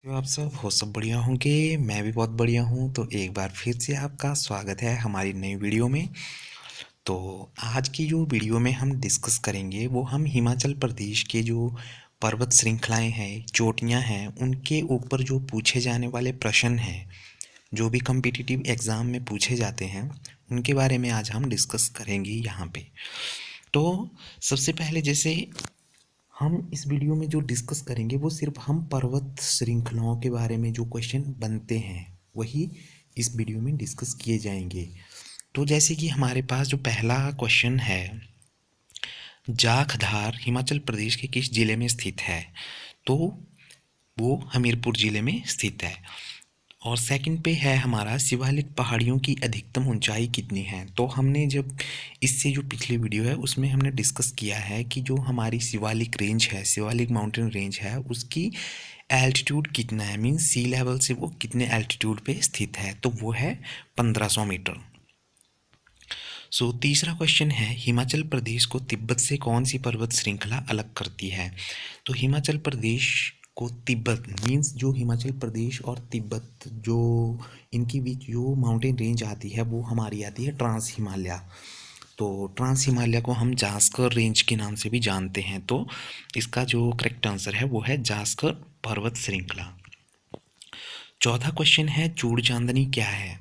तो आप सब बढ़िया होंगे। मैं भी बहुत बढ़िया हूँ। तो एक बार फिर से आपका स्वागत है हमारी नई वीडियो में। तो आज की जो वीडियो में हम डिस्कस करेंगे वो हम हिमाचल प्रदेश के जो पर्वत श्रृंखलाएं हैं, चोटियाँ हैं, उनके ऊपर जो पूछे जाने वाले प्रश्न हैं, जो भी कम्पिटिटिव एग्ज़ाम में पूछे जाते हैं, उनके बारे में आज हम डिस्कस करेंगे यहाँ पे। तो सबसे पहले जैसे हम इस वीडियो में जो डिस्कस करेंगे वो सिर्फ हम पर्वत श्रृंखलाओं के बारे में जो क्वेश्चन बनते हैं वही इस वीडियो में डिस्कस किए जाएंगे। तो जैसे कि हमारे पास जो पहला क्वेश्चन है, जाखधार हिमाचल प्रदेश के किस ज़िले में स्थित है? तो वो हमीरपुर ज़िले में स्थित है। और सेकंड पे है हमारा, शिवालिक पहाड़ियों की अधिकतम ऊंचाई कितनी है? तो हमने जब इससे जो पिछली वीडियो है उसमें हमने डिस्कस किया है कि जो हमारी शिवालिक रेंज है, शिवालिक माउंटेन रेंज है, उसकी एल्टीट्यूड कितना है, मीन्स सी लेवल से वो कितने एल्टीट्यूड पे स्थित है? तो वो है 1500 मीटर। तीसरा क्वेश्चन है, हिमाचल प्रदेश को तिब्बत से कौन सी पर्वत श्रृंखला अलग करती है? तो हिमाचल प्रदेश को तिब्बत, मीन्स जो हिमाचल प्रदेश और तिब्बत जो इनके बीच जो माउंटेन रेंज आती है वो हमारी आती है ट्रांस हिमालय। तो ट्रांस हिमालय को हम जास्कर रेंज के नाम से भी जानते हैं। तो इसका जो करेक्ट आंसर है वो है जास्कर पर्वत श्रृंखला। चौथा क्वेश्चन है, चूड़ चांदनी क्या है?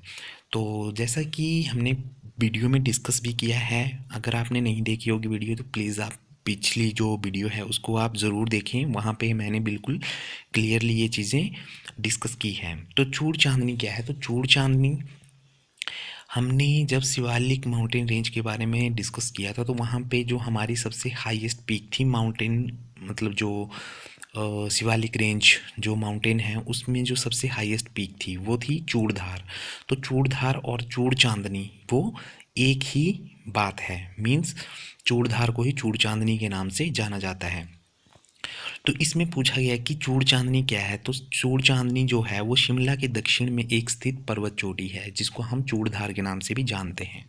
तो जैसा कि हमने वीडियो में डिस्कस भी किया है, अगर आपने नहीं देखी होगी वीडियो तो प्लीज़ आप पिछली जो वीडियो है उसको आप ज़रूर देखें। वहाँ पे मैंने बिल्कुल क्लियरली ये चीज़ें डिस्कस की हैं। तो चूड़ चांदनी क्या है? तो चूड़ चांदनी हमने जब शिवालिक माउंटेन रेंज के बारे में डिस्कस किया था तो वहाँ पे जो हमारी सबसे हाईएस्ट पीक थी माउंटेन, मतलब जो शिवालिक रेंज जो माउंटेन है उसमें जो सबसे हाईएस्ट पीक थी वो थी चूड़धार। तो चूड़धार और चूड़ चांदनी वो एक ही बात है, मीन्स चूड़धार को ही चूड़ चांदनी के नाम से जाना जाता है। तो इसमें पूछा गया कि चूड़ चांदनी क्या है? तो चूड़ चांदनी जो है वो शिमला के दक्षिण में एक स्थित पर्वत चोटी है जिसको हम चूड़धार के नाम से भी जानते हैं।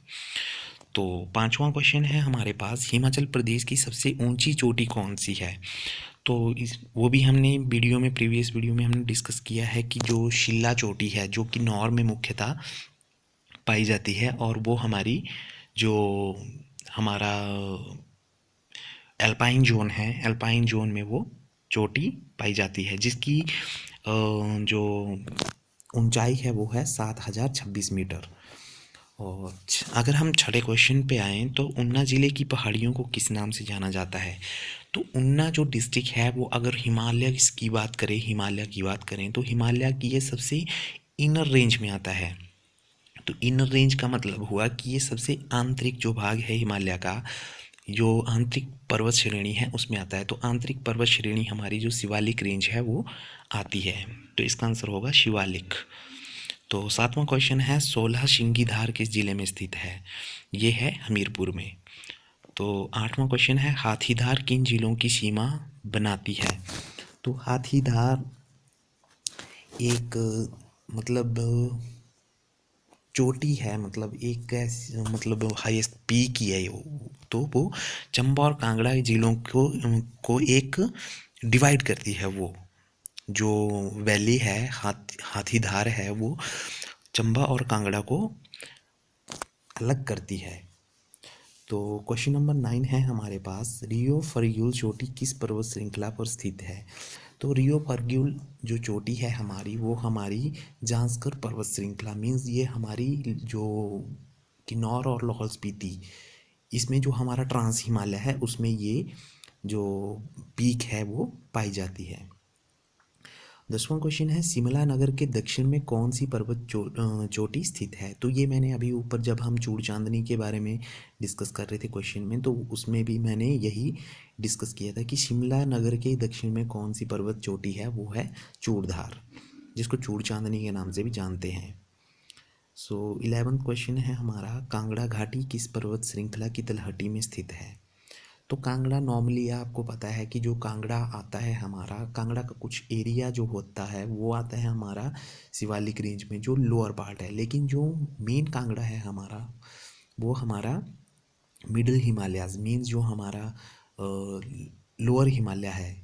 तो पांचवा क्वेश्चन है हमारे पास, हिमाचल प्रदेश की सबसे ऊंची चोटी कौन सी है? तो इस वो भी हमने वीडियो में, प्रीवियस वीडियो में हमने डिस्कस किया है कि जो शिल्ला चोटी है जो कि नौर में मुख्यतः पाई जाती है, और वो हमारी जो हमारा एल्पाइन जोन है, एल्पाइन जोन में वो चोटी पाई जाती है जिसकी जो ऊंचाई है वो है 7026 मीटर। और अगर हम छठे क्वेश्चन पे आएँ तो ऊना ज़िले की पहाड़ियों को किस नाम से जाना जाता है? तो ऊना जो डिस्ट्रिक्ट है वो, अगर हिमालय की बात करें, हिमालय की बात करें तो हिमालय की ये सबसे इनर रेंज में आता है। तो इनर रेंज का मतलब हुआ कि ये सबसे आंतरिक जो भाग है हिमालय का, जो आंतरिक पर्वत श्रेणी है उसमें आता है। तो आंतरिक पर्वत श्रेणी हमारी जो शिवालिक रेंज है वो आती है। तो इसका आंसर होगा शिवालिक। तो सातवां क्वेश्चन है, 16 शिंगी धार किस जिले में स्थित है? ये है हमीरपुर में। तो आठवां क्वेश्चन है, हाथीधार किन जिलों की सीमा बनाती है? तो हाथीधार एक मतलब चोटी है, मतलब एक मतलब हाईएस्ट पीक ही है वो। तो वो चंबा और कांगड़ा जिलों को एक डिवाइड करती है। वो जो वैली है, हाथीधार है, वो चंबा और कांगड़ा को अलग करती है। तो क्वेश्चन नंबर 9 है हमारे पास, रियो फर्ग्यूल चोटी किस पर्वत श्रृंखला पर स्थित है? तो रियो फर्ग्यूल जो चोटी है हमारी वो हमारी जांस्कर पर्वत श्रृंखला, मीन्स ये हमारी जो किन्नौर और लाहौल स्पीति, इसमें जो हमारा ट्रांस हिमालय है उसमें ये जो पीक है वो पाई जाती है। 10वां क्वेश्चन है, शिमला नगर के दक्षिण में कौन सी पर्वत चोटी स्थित है? तो ये मैंने अभी ऊपर जब हम चूड़ चांदनी के बारे में डिस्कस कर रहे थे क्वेश्चन में, तो उसमें भी मैंने यही डिस्कस किया था कि शिमला नगर के दक्षिण में कौन सी पर्वत चोटी है, वो है चूड़धार, जिसको चूड़ चांदनी के नाम से भी जानते हैं। 11वां क्वेश्चन है हमारा, कांगड़ा घाटी किस पर्वत श्रृंखला की तलहटी में स्थित है? तो कांगड़ा नॉर्मली आपको पता है कि जो कांगड़ा आता है हमारा, कांगड़ा का कुछ एरिया जो होता है वो आता है हमारा शिवालिक रेंज में जो लोअर पार्ट है, लेकिन जो मेन कांगड़ा है हमारा वो हमारा मिडिल हिमालयाज, मीन्स जो हमारा लोअर हिमालय है,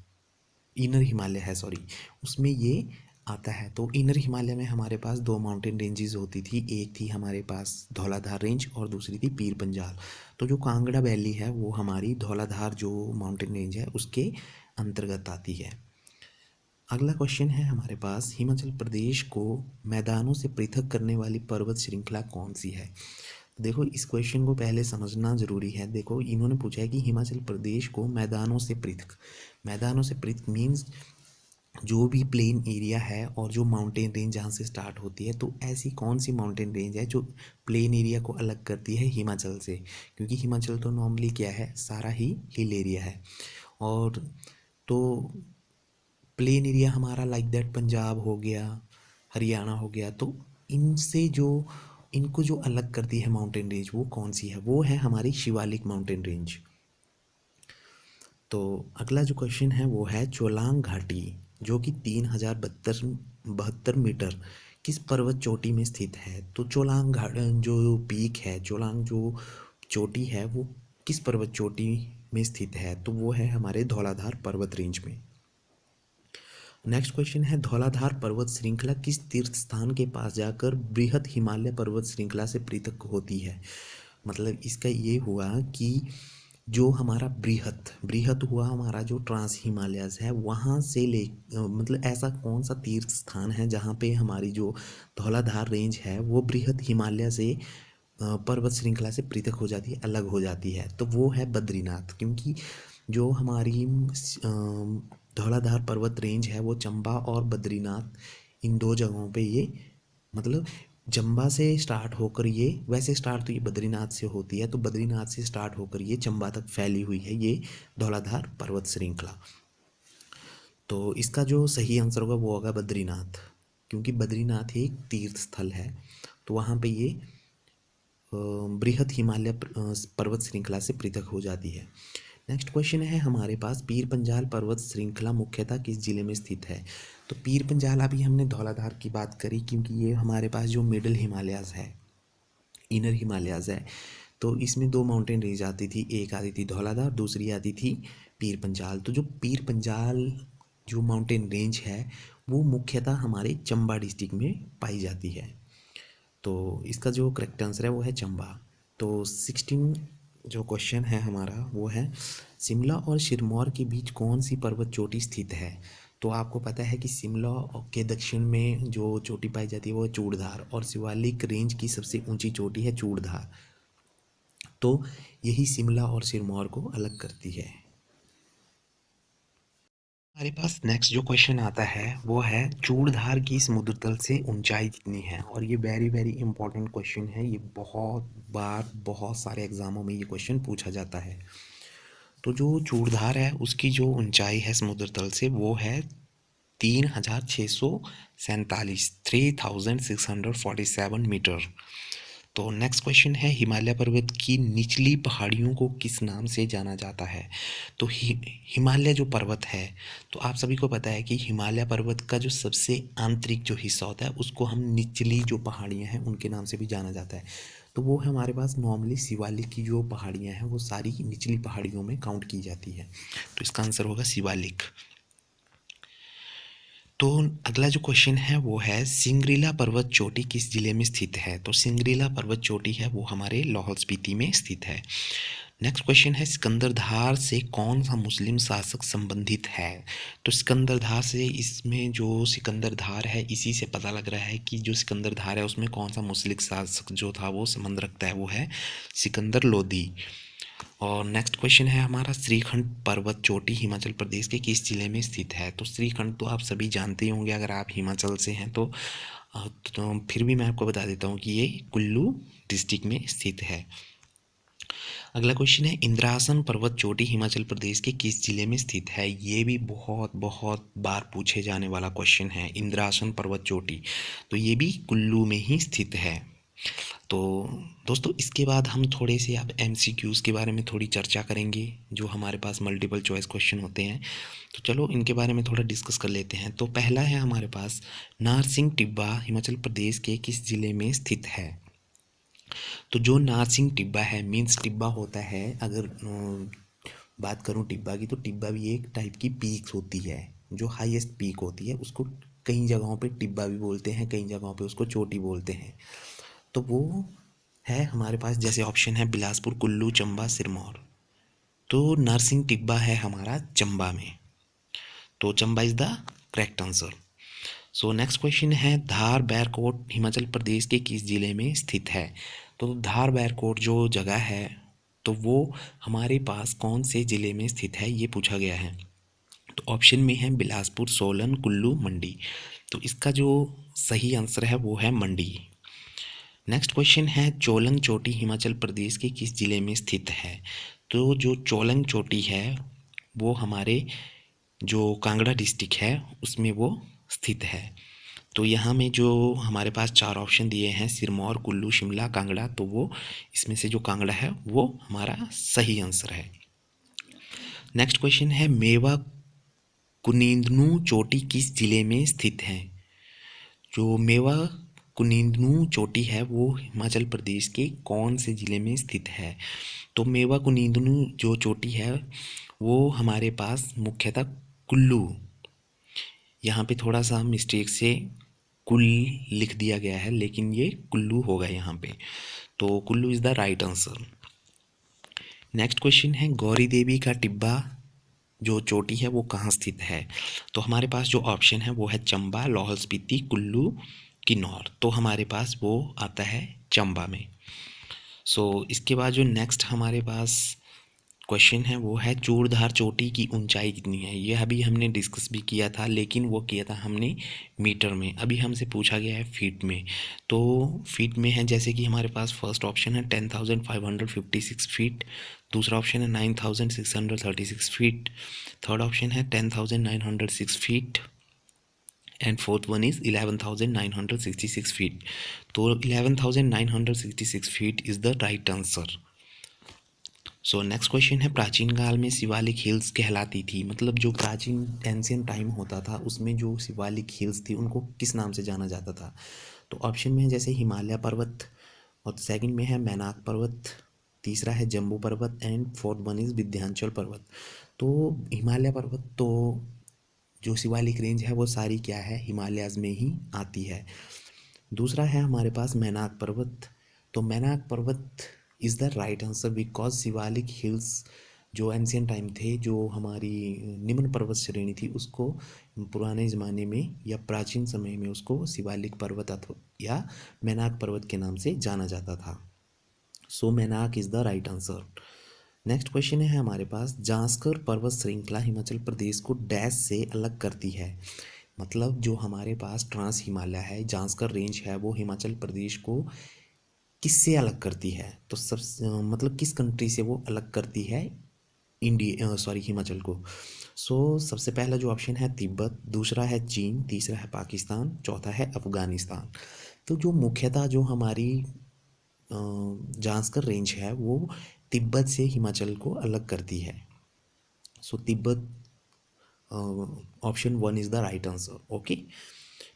इनर हिमालय है सॉरी, उसमें ये आता है। तो इनर हिमालय में हमारे पास दो माउंटेन रेंजेस होती थी, एक थी हमारे पास धौलाधार रेंज और दूसरी थी पीर पंजाल। तो जो कांगड़ा वैली है वो हमारी धौलाधार जो माउंटेन रेंज है उसके अंतर्गत आती है। अगला क्वेश्चन है हमारे पास, हिमाचल प्रदेश को मैदानों से पृथक करने वाली पर्वत श्रृंखला कौन सी है। देखो इस क्वेश्चन को पहले समझना ज़रूरी है। देखो इन्होंने पूछा है कि हिमाचल प्रदेश को मैदानों से पृथक मीन्स जो भी प्लेन एरिया है और जो माउंटेन रेंज जहाँ से स्टार्ट होती है, तो ऐसी कौन सी माउंटेन रेंज है जो प्लेन एरिया को अलग करती है हिमाचल से, क्योंकि हिमाचल तो नॉर्मली क्या है, सारा ही हिल एरिया है। और तो प्लेन एरिया हमारा लाइक दैट पंजाब हो गया, हरियाणा हो गया, तो इनसे जो इनको जो अलग करती है माउंटेन रेंज वो कौन सी है, वो है हमारी शिवालिक माउंटेन रेंज। तो अगला जो क्वेश्चन है वो है चोलांग घाटी जो कि 3072 मीटर किस पर्वत चोटी में स्थित है। तो चोलांग घाट जो पीक है, चोलांग जो चोटी है वो किस पर्वत चोटी में स्थित है, तो वो है हमारे धौलाधार पर्वत रेंज में। नेक्स्ट क्वेश्चन है, धौलाधार पर्वत श्रृंखला किस तीर्थ स्थान के पास जाकर बृहद हिमालय पर्वत श्रृंखला से पृथक होती है। मतलब इसका ये हुआ कि जो हमारा बृहद हुआ हमारा जो ट्रांस हिमालयस है, वहाँ से मतलब ऐसा कौन सा तीर्थ स्थान है जहाँ पे हमारी जो धौलाधार रेंज है वो बृहद हिमालय से पर्वत श्रृंखला से पृथक हो जाती है, अलग हो जाती है, तो वो है बद्रीनाथ। क्योंकि जो हमारी धौलाधार पर्वत रेंज है वो चंबा और बद्रीनाथ इन दो जगहों पे ये मतलब चंबा से स्टार्ट होकर ये वैसे स्टार्ट तो ये बद्रीनाथ से होती है, तो बद्रीनाथ से स्टार्ट होकर ये चंबा तक फैली हुई है ये धौलाधार पर्वत श्रृंखला। तो इसका जो सही आंसर होगा वो होगा बद्रीनाथ, क्योंकि बद्रीनाथ एक तीर्थ स्थल है, तो वहाँ पे ये बृहद हिमालय पर्वत श्रृंखला से पृथक हो जाती है। नेक्स्ट क्वेश्चन है हमारे पास, पीर पंजाल पर्वत श्रृंखला मुख्यतः किस जिले में स्थित है। तो पीर पंजाल अभी हमने धौलाधार की बात करी, क्योंकि ये हमारे पास जो मिडल हिमालयाज़ है, इनर हिमालयाज़ है, तो इसमें दो माउंटेन रेंज आती थी, एक आती थी धौलाधार, दूसरी आती थी पीर पंजाल। तो जो पीर पंजाल जो माउंटेन रेंज है वो मुख्यतः हमारे चंबा डिस्ट्रिक्ट में पाई जाती है, तो इसका जो करेक्ट आंसर है वो है चंबा। तो 16 जो क्वेश्चन है हमारा वो है, शिमला और सिरमौर के बीच कौन सी पर्वत चोटी स्थित है। तो आपको पता है कि शिमला के दक्षिण में जो चोटी पाई जाती है वो है चूड़धार, और शिवालिक रेंज की सबसे ऊंची चोटी है चूड़धार, तो यही शिमला और सिरमौर को अलग करती है। हमारे पास नेक्स्ट जो क्वेश्चन आता है वो है, चूड़धार की समुद्र तल से ऊंचाई कितनी है। और ये वेरी वेरी इंपॉर्टेंट क्वेश्चन है, ये बहुत बार बहुत सारे एग्जामों में ये क्वेश्चन पूछा जाता है। तो जो चूड़धार है उसकी जो ऊंचाई है समुद्र तल से वो है 3647 3647 मीटर। तो नेक्स्ट क्वेश्चन है, हिमालय पर्वत की निचली पहाड़ियों को किस नाम से जाना जाता है। तो हिमालय जो पर्वत है, तो आप सभी को पता है कि हिमालय पर्वत का जो सबसे आंतरिक जो हिस्सा होता है उसको हम निचली जो पहाड़ियाँ हैं उनके नाम से भी जाना जाता है। तो वो हमारे पास नॉर्मली शिवालिक की जो पहाड़ियाँ हैं वो सारी निचली पहाड़ियों में काउंट की जाती है, तो इसका आंसर होगा शिवालिक। तो अगला जो क्वेश्चन है वो है, सिंगरीला पर्वत चोटी किस जिले में स्थित है। तो सिंगरीला पर्वत चोटी है वो हमारे लाहौल स्पीति में स्थित है। नेक्स्ट क्वेश्चन है, सिकंदरधार से कौन सा मुस्लिम शासक संबंधित है। तो सिकंदरधार से, इसमें जो सिकंदरधार है इसी से पता लग रहा है कि जो सिकंदरधार है उसमें कौन सा मुस्लिम शासक जो था वो संबंध रखता है, वो है सिकंदर लोदी। और नेक्स्ट क्वेश्चन है हमारा, श्रीखंड पर्वत चोटी हिमाचल प्रदेश के किस जिले में स्थित है। तो श्रीखंड तो आप सभी जानते ही होंगे अगर आप हिमाचल से हैं तो फिर भी मैं आपको बता देता हूँ कि ये कुल्लू डिस्ट्रिक्ट में स्थित है। अगला क्वेश्चन है, इंद्रासन पर्वत चोटी हिमाचल प्रदेश के किस जिले में स्थित है। ये भी बहुत बहुत बार पूछे जाने वाला क्वेश्चन है, इंद्रासन पर्वत चोटी, तो ये भी कुल्लू में ही स्थित है। तो दोस्तों इसके बाद हम थोड़े से अब MCQs के बारे में थोड़ी चर्चा करेंगे, जो हमारे पास मल्टीपल चॉइस क्वेश्चन होते हैं, तो चलो इनके बारे में थोड़ा डिस्कस कर लेते हैं। तो पहला है हमारे पास, नारसिंह टिब्बा हिमाचल प्रदेश के किस ज़िले में स्थित है। तो जो नारसिंह टिब्बा है, मीन्स टिब्बा होता है, अगर बात करूँ टिब्बा की, तो टिब्बा भी एक टाइप की पीक होती है, जो हाईएस्ट पीक होती है उसको कई जगहों पे टिब्बा भी बोलते हैं, कई जगहों पे उसको चोटी बोलते हैं। तो वो है हमारे पास, जैसे ऑप्शन है बिलासपुर, कुल्लू, चंबा, सिरमौर। तो नरसिंह टिब्बा है हमारा चंबा में, तो Chamba is the correct answer. So next question है, धार बैरकोट हिमाचल प्रदेश के किस ज़िले में स्थित है? तो धार बैरकोट जो जगह है तो वो हमारे पास कौन से ज़िले में स्थित है, ये पूछा गया है। तो ऑप्शन में है बिलासपुर, सोलन, कुल्लू, मंडी। तो इसका जो सही आंसर है वो है मंडी। नेक्स्ट क्वेश्चन है, चोलंग चोटी हिमाचल प्रदेश के किस ज़िले में स्थित है? तो जो चोलंग चोटी है वो हमारे जो कांगड़ा डिस्ट्रिक्ट है उसमें वो स्थित है। तो यहाँ में जो हमारे पास चार ऑप्शन दिए हैं, सिरमौर, कुल्लू, शिमला, कांगड़ा, तो वो इसमें से जो कांगड़ा है वो हमारा सही आंसर है। नेक्स्ट क्वेश्चन है, मेवा कुनिंदनु चोटी किस जिले में स्थित है? जो मेवा कुनिंदनु चोटी है वो हिमाचल प्रदेश के कौन से ज़िले में स्थित है? तो मेवा कुनिंदनु जो चोटी है वो हमारे पास मुख्यतः कुल्लू, यहाँ पे थोड़ा सा मिस्टेक से कुल लिख दिया गया है लेकिन ये कुल्लू होगा यहाँ पे, तो Kullu is the right answer. Next question है, गौरी देवी का टिब्बा जो चोटी है वो कहाँ स्थित है? तो हमारे पास जो ऑप्शन है वो है चंबा, लाहौल स्पीति, कुल्लू, किन्नौर। तो हमारे पास वो आता है चंबा में। इसके बाद जो नेक्स्ट हमारे पास क्वेश्चन है वो है, चूड़धार चोटी की ऊंचाई कितनी है? ये अभी हमने डिस्कस भी किया था लेकिन वो किया था हमने मीटर में, अभी हमसे पूछा गया है फीट में। तो फीट में है, जैसे कि हमारे पास फर्स्ट ऑप्शन है 10,556 फीट, दूसरा ऑप्शन है 9,636 फीट, थर्ड ऑप्शन है 10,906 feet and fourth one is 11,966 feet. तो 11,966 feet is the right answer. Next question है, प्राचीन काल में शिवालिक हिल्स कहलाती थी, मतलब जो प्राचीन एंशियन टाइम होता था उसमें जो शिवालिक हिल्स थी उनको किस नाम से जाना जाता था? तो ऑप्शन में है जैसे हिमालय पर्वत, और सेकंड में है मैनाक पर्वत, तीसरा है जम्बू पर्वत and fourth one is Vindhyachal पर्वत। तो हिमालय पर्वत, तो जो शिवालिक रेंज है वो सारी क्या है, हिमालयाज़ में ही आती है। दूसरा है हमारे पास मैनाक पर्वत, तो मैनाक पर्वत is the right answer because Shivalik hills जो एंशियन टाइम थे, जो हमारी निम्न पर्वत श्रेणी थी उसको पुराने ज़माने में या प्राचीन समय में उसको शिवालिक पर्वत अथवा या मैनाक पर्वत के नाम से जाना जाता था। Mainak is the right answer. Next question है हमारे पास, जांस्कर पर्वत श्रृंखला हिमाचल प्रदेश को डैश से अलग करती है? मतलब जो हमारे पास ट्रांस हिमालय है, जांस्कर रेंज है, वो हिमाचल प्रदेश को किससे अलग करती है? तो मतलब किस कंट्री से वो अलग करती है हिमाचल को? सबसे पहला जो ऑप्शन है तिब्बत, दूसरा है चीन, तीसरा है पाकिस्तान, चौथा है अफगानिस्तान। तो जो मुख्यतः जो हमारी जांस्कर रेंज है वो तिब्बत से हिमाचल को अलग करती है। Tibet option one is the right answer. Okay,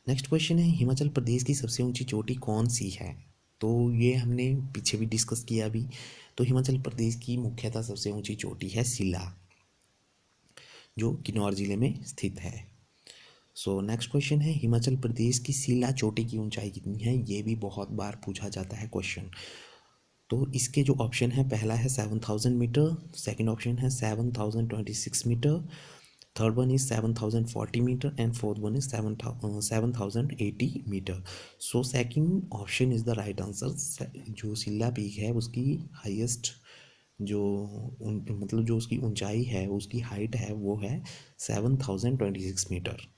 next question है, हिमाचल प्रदेश की सबसे ऊंची चोटी कौन सी है? तो ये हमने पीछे भी डिस्कस किया अभी। तो हिमाचल प्रदेश की मुख्यतः सबसे ऊंची चोटी है शिला, जो किन्नौर ज़िले में स्थित है। नेक्स्ट क्वेश्चन है, हिमाचल प्रदेश की शिला चोटी की ऊंचाई कितनी है? ये भी बहुत बार पूछा जाता है क्वेश्चन। तो इसके जो ऑप्शन है, पहला है 7,000 मीटर, सेकंड ऑप्शन है 7,026 metre, third one is 7,040 metre and fourth one is 7,080 metre. Second option is the right answer. जो शिला पीक है उसकी हाईएस्ट मतलब जो उसकी ऊंचाई है, उसकी हाइट है वो है 7,026 मीटर।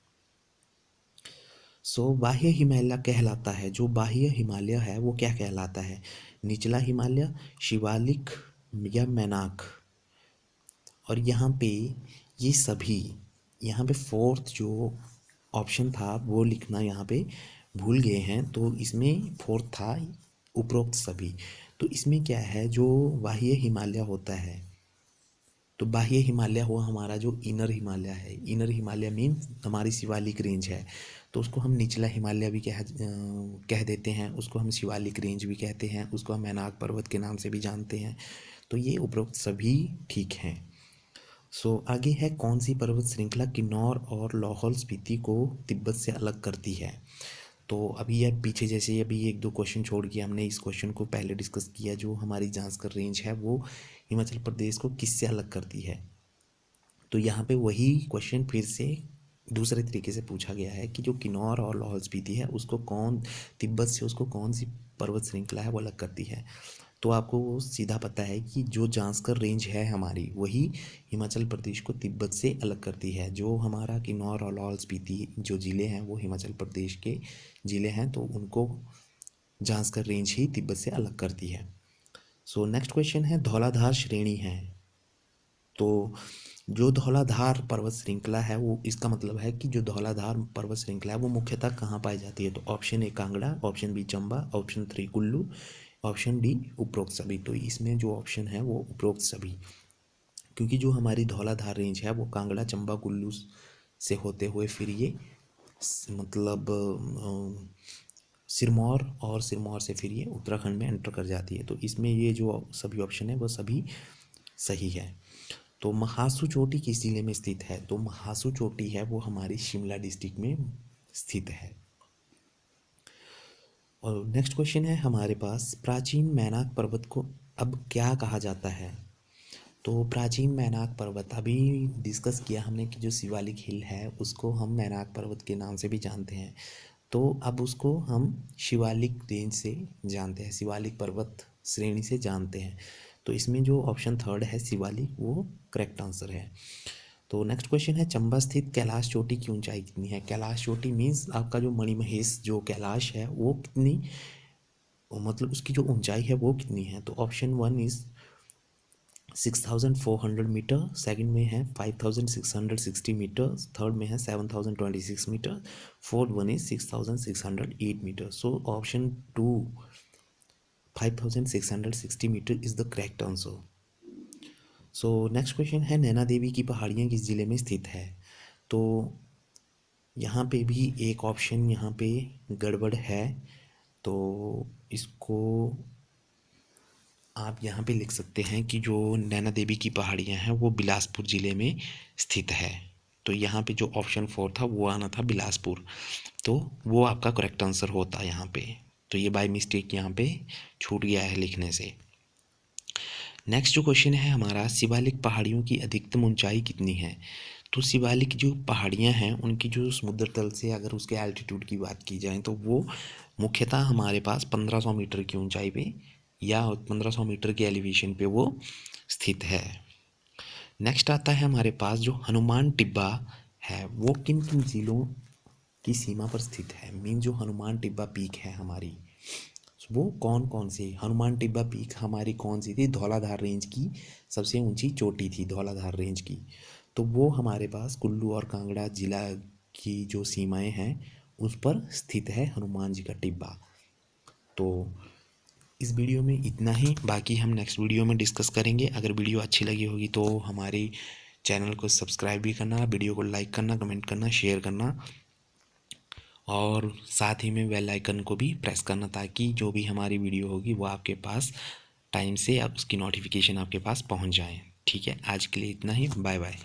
बाह्य हिमालय कहलाता है, जो बाह्य हिमालय है वो क्या कहलाता है? निचला हिमालय, शिवालिक या मैनाक? और यहाँ पे ये सभी, यहाँ पे फोर्थ जो ऑप्शन था वो लिखना यहाँ पे भूल गए हैं, तो इसमें फोर्थ था उपरोक्त सभी। तो इसमें क्या है, जो बाह्य हिमालय होता है, तो बाह्य हिमालय हुआ हमारा जो इनर हिमालय है, इनर हिमालय मीन्स हमारी शिवालिक रेंज है, तो उसको हम निचला हिमालय भी कह देते हैं, उसको हम शिवालिक रेंज भी कहते हैं, उसको हम मैनाक पर्वत के नाम से भी जानते हैं। तो ये उपरोक्त सभी ठीक हैं। आगे है कौन सी पर्वत श्रृंखला किन्नौर और लाहौल स्पीति को तिब्बत से अलग करती है। तो अभी यार पीछे जैसे अभी एक दो क्वेश्चन छोड़ के हमने इस क्वेश्चन को पहले डिस्कस किया, जो हमारी जांस्कर रेंज है वो हिमाचल प्रदेश को किससे अलग करती है। तो यहाँ पे वही क्वेश्चन फिर से दूसरे तरीके से पूछा गया है कि जो किन्नौर और लाहौल स्पीति है उसको कौन, तिब्बत से उसको कौन सी पर्वत श्रृंखला है वो अलग करती है। तो आपको सीधा पता है कि जो जांस्कर रेंज है हमारी वही हिमाचल प्रदेश को तिब्बत से अलग करती है। जो हमारा किन्नौर और लाहौल स्पीति जो ज़िले हैं वो हिमाचल प्रदेश के ज़िले हैं, तो उनको जांस्कर रेंज ही तिब्बत से अलग करती है। नेक्स्ट क्वेश्चन है धौलाधार श्रेणी है। तो जो धौलाधार पर्वत श्रृंखला है वो, इसका मतलब है कि जो धौलाधार पर्वत श्रृंखला है वो मुख्यतः कहाँ पाई जाती है। तो option A Kangra, option B Chamba, option 3 Kullu, option D उपरोक्त सभी। तो इसमें जो ऑप्शन है वो उपरोक्त सभी, क्योंकि जो हमारी धौलाधार रेंज है वो कांगड़ा, चंबा, कुल्लू से होते हुए फिर ये मतलब सिरमौर, और सिरमौर से फिर ये उत्तराखंड में एंटर कर जाती है। तो इसमें ये जो सभी ऑप्शन है वो सभी सही है। तो महासू चोटी किस जिले में स्थित है। तो महासू चोटी है वो हमारी शिमला डिस्ट्रिक्ट में स्थित है। और नेक्स्ट क्वेश्चन है हमारे पास, प्राचीन मैनाक पर्वत को अब क्या कहा जाता है। तो प्राचीन मैनाक पर्वत अभी डिस्कस किया हमने कि जो शिवालिक हिल है उसको हम मैनाक पर्वत के नाम से भी जानते हैं। तो अब उसको हम शिवालिक रेंज से जानते हैं, शिवालिक पर्वत श्रेणी से जानते हैं। तो इसमें जो ऑप्शन 3 है शिवालिक वो करेक्ट आंसर है। तो नेक्स्ट क्वेश्चन है चंबा स्थित कैलाश चोटी की ऊंचाई कितनी है। कैलाश चोटी मीन्स आपका जो मणिमहेश जो कैलाश है वो कितनी, मतलब उसकी जो ऊंचाई है वो कितनी है। तो ऑप्शन 1 इज 6400 मीटर, सेकंड में है 5660 मीटर, थर्ड में है 7026 metre, fourth one is 6608 metre. Option 2 5660 metre is the correct answer. Next question है नैना देवी की पहाड़ियाँ किस जिले में स्थित है। तो यहाँ पे भी एक ऑप्शन यहाँ पे गड़बड़ है, तो इसको आप यहाँ पे लिख सकते हैं कि जो नैना देवी की पहाड़ियाँ हैं वो बिलासपुर ज़िले में स्थित है। तो यहाँ पे जो ऑप्शन 4 था वो आना था बिलासपुर, तो वो आपका करेक्ट आंसर होता है यहाँ पे। तो ये बाय मिस्टेक यहाँ पे छूट गया है लिखने से। नेक्स्ट जो क्वेश्चन है हमारा, शिवालिक पहाड़ियों की अधिकतम ऊंचाई कितनी है। तो शिवालिक जो पहाड़ियाँ हैं उनकी जो समुद्र तल से अगर उसके एल्टीट्यूड की बात की जाए तो वो मुख्यतः हमारे पास 1500 मीटर की ऊंचाई पे या 1500 मीटर के एलिवेशन पे वो स्थित है। नेक्स्ट आता है हमारे पास जो हनुमान टिब्बा है वो किन किन जिलों की सीमा पर स्थित है। मीन जो हनुमान टिब्बा पीक है हमारी वो कौन कौन से, हनुमान टिब्बा पीक हमारी कौन सी थी, धौलाधार रेंज की सबसे ऊंची चोटी थी धौलाधार रेंज की। तो वो हमारे पास कुल्लू और कांगड़ा जिला की जो सीमाएं हैं उस पर स्थित है हनुमान जी का टिब्बा। तो इस वीडियो में इतना ही, बाकी हम नेक्स्ट वीडियो में डिस्कस करेंगे। अगर वीडियो अच्छी लगी होगी तो हमारे चैनल को सब्सक्राइब भी करना, वीडियो को लाइक करना, कमेंट करना, शेयर करना और साथ ही में बेल आइकन को भी प्रेस करना, ताकि जो भी हमारी वीडियो होगी वो आपके पास टाइम से उसकी नोटिफिकेशन आपके पास पहुंच जाए। ठीक है, आज के लिए इतना ही, बाय बाय।